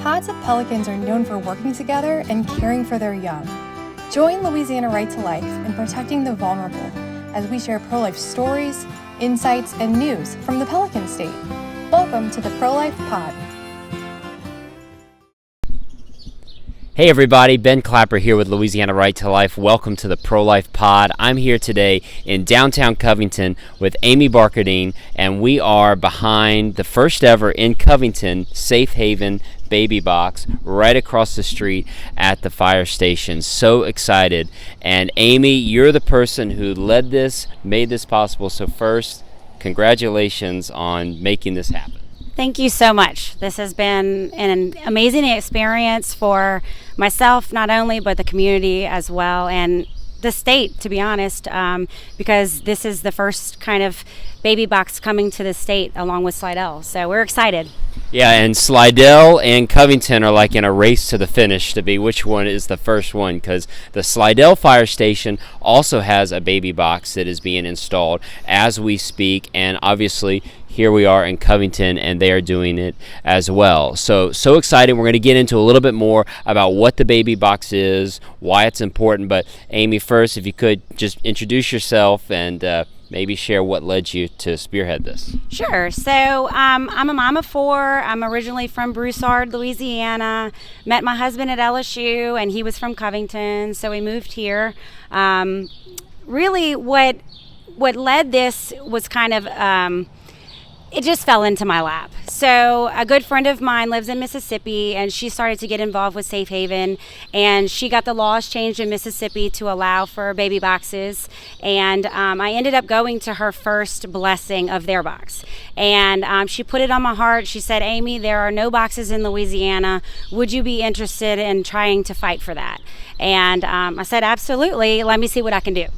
pods of pelicans are known for working together and caring for their young. Join Louisiana Right to Life in protecting the vulnerable as we share pro-life stories, insights, and news from the Pelican State. Welcome to the Pro-Life Pod. Hey everybody, Ben Clapper here with Louisiana Right to Life. Welcome to the Pro-Life Pod. I'm here today in downtown Covington with Amy Barkadine, and we are behind the first ever in Covington Safe Haven baby box right across the street at the fire station. So excited. And Amy, you're the person who led this, made this possible. So first, congratulations on making this happen. Thank you so much. This has been an amazing experience for myself, not only, but the community as well, and the state, to be honest, because this is the first kind of baby box coming to the state along with Slidell. So we're excited. Yeah, and Slidell and Covington are like in a race to the finish to be which one is the first one, because the Slidell fire station also has a baby box that is being installed as we speak, and obviously here we are in Covington and they are doing it as well. So excited. We're going to get into a little bit more about what the baby box is, why it's important, but Amy, first, if you could just introduce yourself and maybe share what led you to spearhead this. Sure. So I'm a mom of four. I'm originally from Broussard, Louisiana. Met my husband at LSU, and he was from Covington, so we moved here. Really, what led this was kind of it just fell into my lap. So a good friend of mine lives in Mississippi, and she started to get involved with Safe Haven, and she got the laws changed in Mississippi to allow for baby boxes. And I ended up going to her first blessing of their box. And she put it on my heart. She said, Amy, there are no boxes in Louisiana. Would you be interested in trying to fight for that? And I said, absolutely. Let me see what I can do.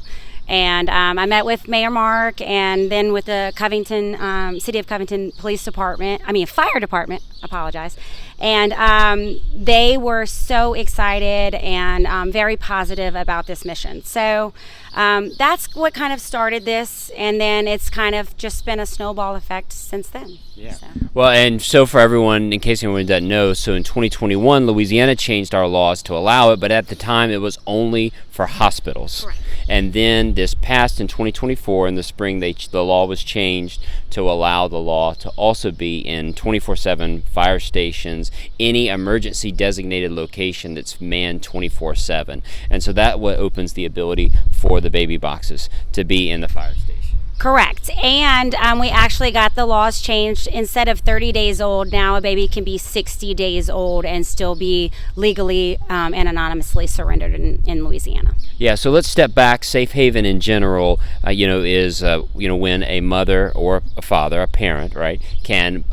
And I met with Mayor Mark and then with the Covington, City of Covington Fire Department, apologize. And they were so excited and very positive about this mission. So that's what kind of started this, and then it's kind of just been a snowball effect since then. Yeah. Well, and so for everyone, in case anyone doesn't know, so in 2021, Louisiana changed our laws to allow it, but at the time it was only for hospitals. Correct. And then this passed in 2024 in the spring, the law was changed to allow the law to also be in 24/7 fire stations, any emergency designated location that's manned 24/7. And so that what opens the ability for the baby boxes to be in the fire station. Correct. And we actually got the laws changed. Instead of 30 days old, now a baby can be 60 days old and still be legally and anonymously surrendered in Louisiana. Yeah, so let's step back. Safe Haven in general, is when a mother or a father, a parent, right, can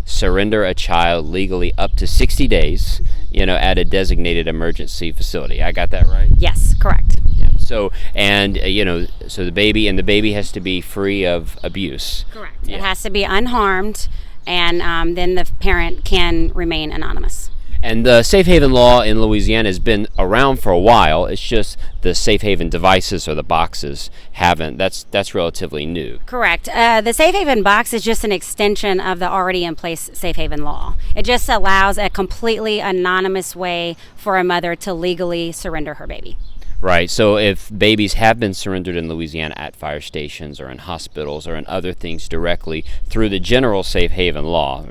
surrender a child legally up to 60 days, at a designated emergency facility. I got that right? Yes, correct. Yeah. So the baby has to be free of abuse. Correct. Yeah. It has to be unharmed, and then the parent can remain anonymous. And the Safe Haven law in Louisiana has been around for a while. It's just the Safe Haven devices or the boxes haven't. That's relatively new. Correct. The Safe Haven box is just an extension of the already in place Safe Haven law. It just allows a completely anonymous way for a mother to legally surrender her baby. Right. So if babies have been surrendered in Louisiana at fire stations or in hospitals or in other things directly through the general Safe Haven law,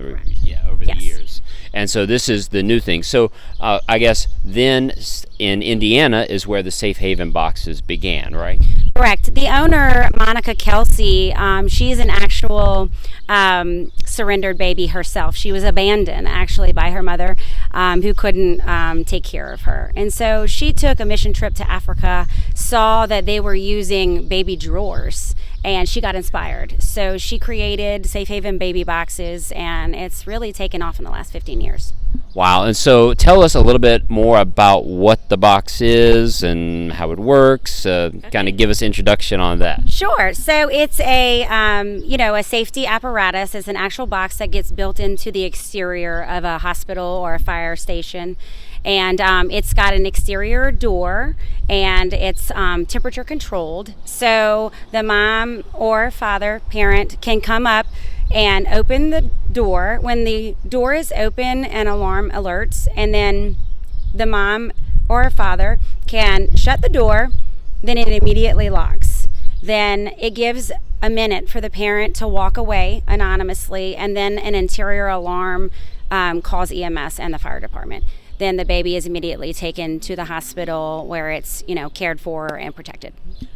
over the years. And so this is the new thing. So I guess then in Indiana is where the Safe Haven boxes began, right? Correct. The owner, Monica Kelsey, she's an actual surrendered baby herself. She was abandoned actually by her mother who couldn't take care of her. And so she took a mission trip to Africa, saw that they were using baby drawers, and she got inspired. So she created Safe Haven baby boxes, and it's really taken off in the last 15 years. Wow. And so tell us a little bit more about what the box is and how it works. Kind of give us an introduction on that. Sure. So it's a safety apparatus. It's an actual box that gets built into the exterior of a hospital or a fire station. And it's got an exterior door, and it's temperature controlled. So the mom or father, parent, can come up and open the door. When the door is open, an alarm alerts, and then the mom or father can shut the door, then it immediately locks. Then it gives a minute for the parent to walk away anonymously, and then an interior alarm calls EMS and the fire department. Then the baby is immediately taken to the hospital where it's, cared for and protected.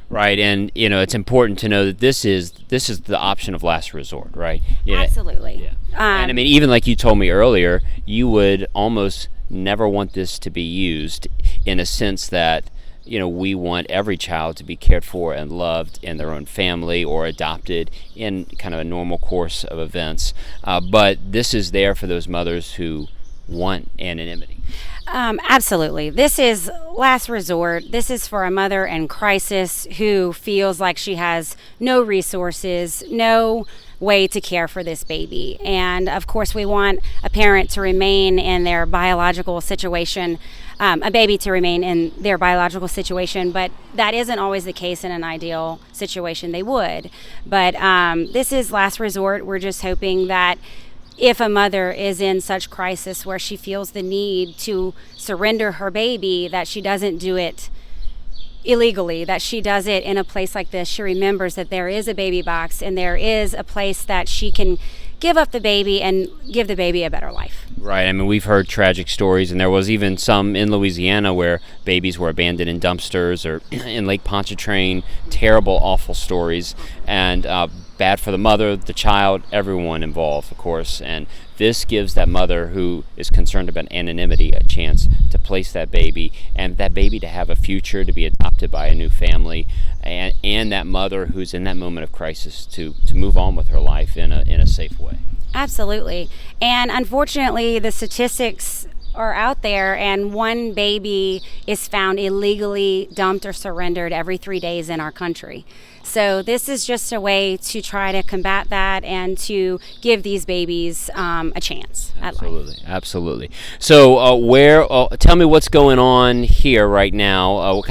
Right, and it's important to know that this is the option of last resort, right? Absolutely. Yeah. And I mean, even like you told me earlier, you would almost never want this to be used, in a sense that we want every child to be cared for and loved in their own family or adopted in kind of a normal course of events. But this is there for those mothers who want anonymity. Absolutely. This is last resort. This is for a mother in crisis who feels like she has no resources, no way to care for this baby. And of course, we want a parent to remain in their biological situation, a baby to remain in their biological situation, but that isn't always the case in an ideal situation. They would. But this is last resort. We're just hoping that if a mother is in such crisis where she feels the need to surrender her baby, that she doesn't do it illegally, that she does it in a place like this. She remembers that there is a baby box and there is a place that she can give up the baby and give the baby a better life. Right. I mean, we've heard tragic stories, and there was even some in Louisiana where babies were abandoned in dumpsters or in Lake Pontchartrain. Terrible, awful stories, and bad for the mother, the child, everyone involved, of course. And this gives that mother who is concerned about anonymity a chance to place that baby, and that baby to have a future, to be adopted by a new family, and that mother who's in that moment of crisis to move on with her life in a safe way. Absolutely. And unfortunately, the statistics are out there, and one baby is found illegally dumped or surrendered every 3 days in our country. So this is just a way to try to combat that and to give these babies a chance at life. Absolutely. So tell me what's going on here right now.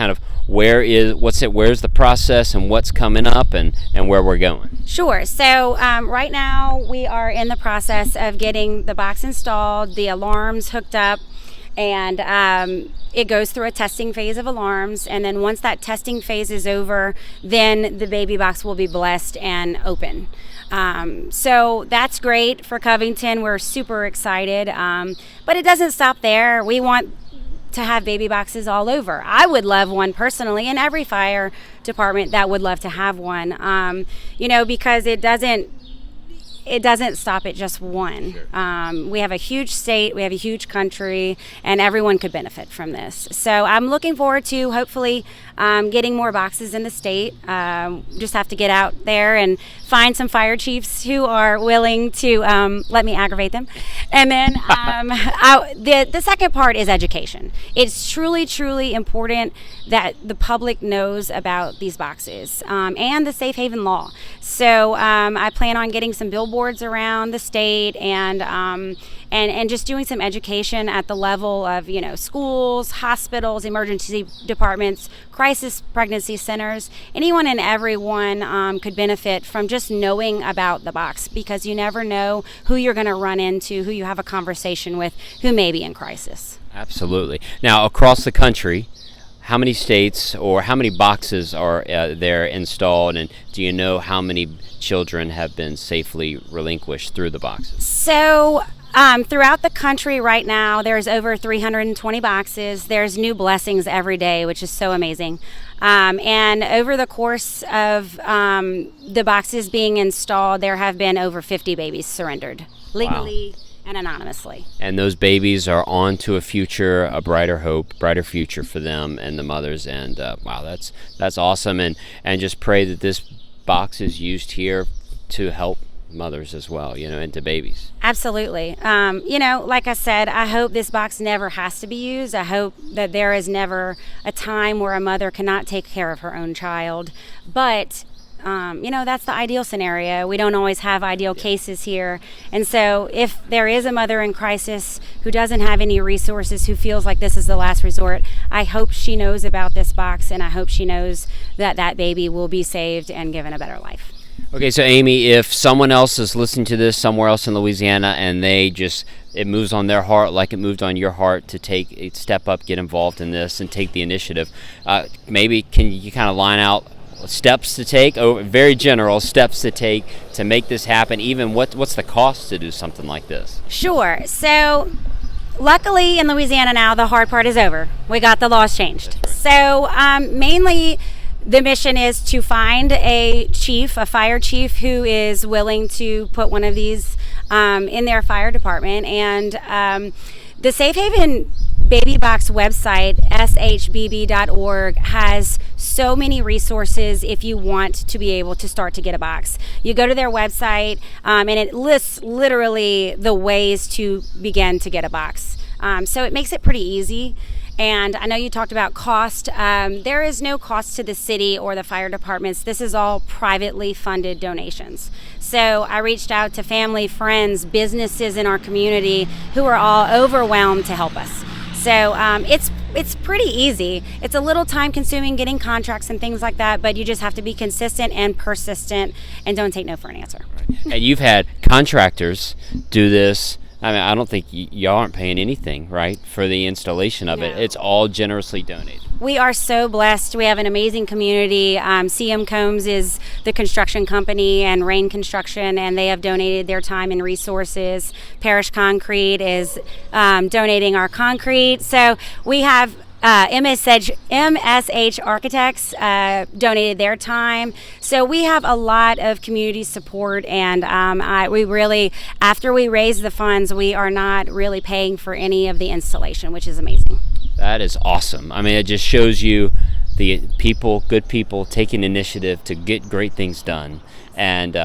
Where's the process and what's coming up and where we're going? Sure. So right now we are in the process of getting the box installed, the alarms hooked up, and it goes through a testing phase of alarms. And then once that testing phase is over, then the baby box will be blessed and open. So that's great for Covington. We're super excited. But it doesn't stop there. We want to have baby boxes all over. I would love one personally, and every fire department that would love to have one, because it doesn't stop at just one. Sure. We have a huge state, we have a huge country, and everyone could benefit from this. So I'm looking forward to hopefully getting more boxes in the state. Just have to get out there and find some fire chiefs who are willing to let me aggravate them. And then the second part is education. It's truly, truly important that the public knows about these boxes and the safe haven law. So I plan on getting some billboards around the state and just doing some education at the level of schools, hospitals, emergency departments, crisis pregnancy centers. Anyone and everyone could benefit from just knowing about the box, because you never know who you're going to run into, who you have a conversation with, who may be in crisis. Absolutely. Now, across the country, how many states or how many boxes are there installed, and do you know how many children have been safely relinquished through the boxes? So throughout the country right now, there's over 320 boxes. There's new blessings every day, which is so amazing. And over the course of the boxes being installed, there have been over 50 babies surrendered legally. Wow. And anonymously. And those babies are on to a future, a brighter hope, brighter future for them and the mothers. And wow, that's awesome. And just pray that this box is used here to help mothers as well, and to babies. Absolutely. Like I said, I hope this box never has to be used. I hope that there is never a time where a mother cannot take care of her own child. But that's the ideal scenario. We don't always have ideal cases here. And so if there is a mother in crisis who doesn't have any resources, who feels like this is the last resort, I hope she knows about this box, and I hope she knows that that baby will be saved and given a better life. Okay, so Amy, if someone else is listening to this somewhere else in Louisiana and it moves on their heart like it moved on your heart to step up, get involved in this, and take the initiative, maybe can you kind of line out steps to take, very general steps to take to make this happen? Even what's the cost to do something like this? Sure. So luckily in Louisiana now, the hard part is over. We got the laws changed. Right. So mainly the mission is to find a fire chief who is willing to put one of these in their fire department. And the Safe Haven Baby Box website, shbb.org, has so many resources if you want to be able to start to get a box. You go to their website and it lists literally the ways to begin to get a box. So it makes it pretty easy. And I know you talked about cost. There is no cost to the city or the fire departments. This is all privately funded donations. So I reached out to family, friends, businesses in our community who are all overwhelmed to help us. So it's pretty easy. It's a little time consuming getting contracts and things like that, but you just have to be consistent and persistent and don't take no for an answer. Right. And you've had contractors do this. I mean, I don't think y'all aren't paying anything, right, for the installation of it. It's all generously donated. We are so blessed. We have an amazing community. CM Combs is the construction company and Rain Construction, and they have donated their time and resources. Parish Concrete is donating our concrete. So we have MSH Architects donated their time. So we have a lot of community support, and we really, after we raise the funds, we are not really paying for any of the installation, which is amazing. That is awesome. I mean, it just shows you the good people taking initiative to get great things done. And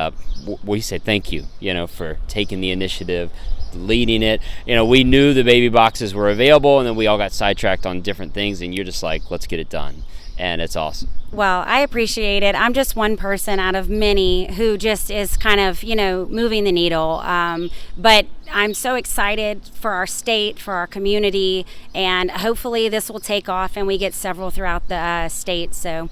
we say thank you, for taking the initiative, leading it. We knew the baby boxes were available, and then we all got sidetracked on different things, and you're just like, let's get it done. And it's awesome. Well, I appreciate it. I'm just one person out of many who just is kind of, moving the needle. But I'm so excited for our state, for our community, and hopefully this will take off and we get several throughout the state. So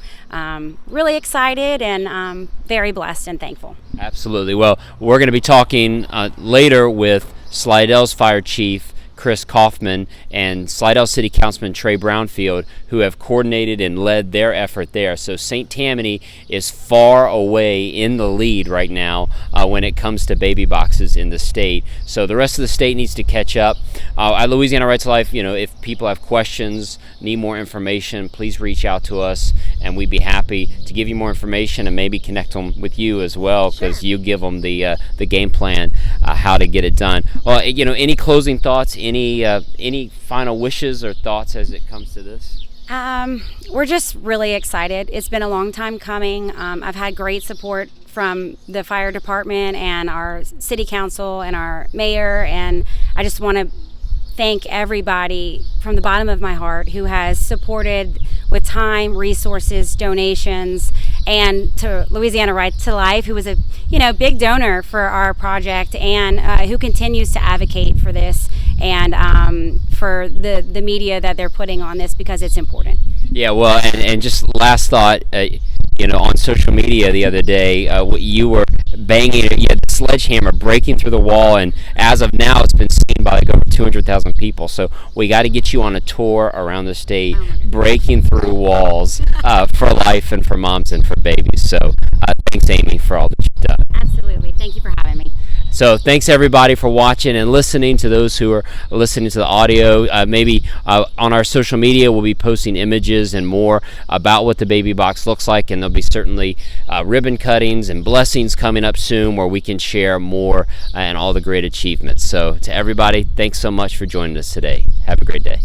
really excited and very blessed and thankful. Absolutely. Well, we're going to be talking later with Slidell's Fire Chief, Chris Kaufman, and Slidell City Councilman Trey Brownfield, who have coordinated and led their effort there. So St. Tammany is far away in the lead right now when it comes to baby boxes in the state. So the rest of the state needs to catch up. At Louisiana Right to Life, if people have questions, need more information, please reach out to us, and we'd be happy to give you more information and maybe connect them with you as well, because you give them the game plan, how to get it done. Well, any closing thoughts? Any final wishes or thoughts as it comes to this? We're just really excited. It's been a long time coming. I've had great support from the fire department and our city council and our mayor, and I just want to thank everybody from the bottom of my heart who has supported with time, resources, donations, and to Louisiana Right to Life, who was a big donor for our project and who continues to advocate for this and for the media that they're putting on this, because it's important. Yeah, well, and just last thought, on social media the other day, you were banging it. You had the sledgehammer breaking through the wall, and as of now, it's been seen by like over 200,000 people. So we got to get you on a tour around the state, breaking through walls for life and for moms and for babies. So thanks, Amy, for all that you've done. Absolutely. Thank you for having me. So thanks everybody for watching and listening. To those who are listening to the audio, maybe on our social media we'll be posting images and more about what the baby box looks like, and there'll be certainly ribbon cuttings and blessings coming up soon where we can share more and all the great achievements. So to everybody, thanks so much for joining us today. Have a great day.